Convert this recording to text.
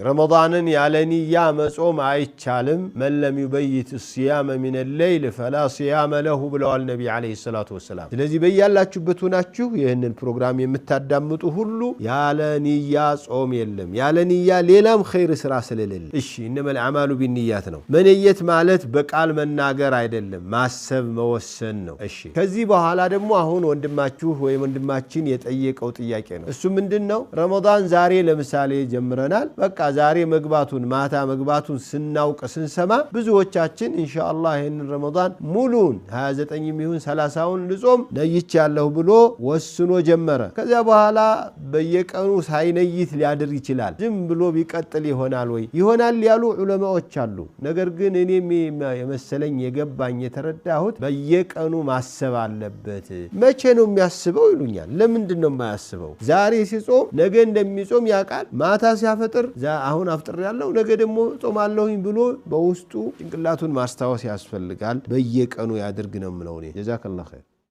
ረመዳንን ያለ ንያ መጾም አይቻልም። መን ለም ዩበይት الصيام من الليل فلا صيام له ብለዋል ነብዩ አለይሂ ሰላቱ ወሰለም። ስለዚህ በያላችሁበት ሆናችሁ ይህንን ፕሮግራም የምታዳምጡ ሁሉ ያለ ንያ ጾም የለም። ያለ ንያ ሌላም ኸይር ስራ ስለሌለ እሺ እነመል አማሉ ቢንያት ነው። መነየት ማለት በቃል መናገር አይደለም፣ ማሰብ መወሰን ነው። እሺ ከዚህ በኋላ ደግሞ አሁን ወንድማችሁ ወይ ወንድማችን የጠየቀው ጥያቄ ነው። እሱ ምንድነው? ረመዳን ዛሬ ለምሳሌ ጀምረናል። በቃ ዛሬ መግባቱን ማታ መግባቱን ስናውቅ ስንሰማ ብዙዎቻችን ኢንሻአላህ ይሄንን ረመዳን ሙሉን 29 ይሁን 30ውን ልጾም ነይቻለሁ ብሎ ወስኖ ጀመረ። ከዚያ በኋላ በየቀኑ ሳይነይት ሊያድር ይችላል። ዝም ብሎ ቢቀጥል ይሆናል ወይ? ይሆናል ያሉ ዑለማዎች አሉ። ነገር ግን እኔም የመሰለኝ የገባኝ የተረዳሁት በየቀኑ ማሰብ አለበት። መቼ ነው የሚያስበው ይሉኛል። ለምንድን ነው የማያስበው? ዛሬ ሲጾም ነገ እንደሚጾም ያውቃል። ማታ ሲያፈጥር አሁን አፍጥር ያለው ነገ ደግሞ ጾማለሁኝ ብሎ በውስጡ ጭንቅላቱን ማስታወስ ያስፈልጋል። በየቀኑ ያድርግ ነው የምለው እኔ። ጀዛከላሁ ኸይር።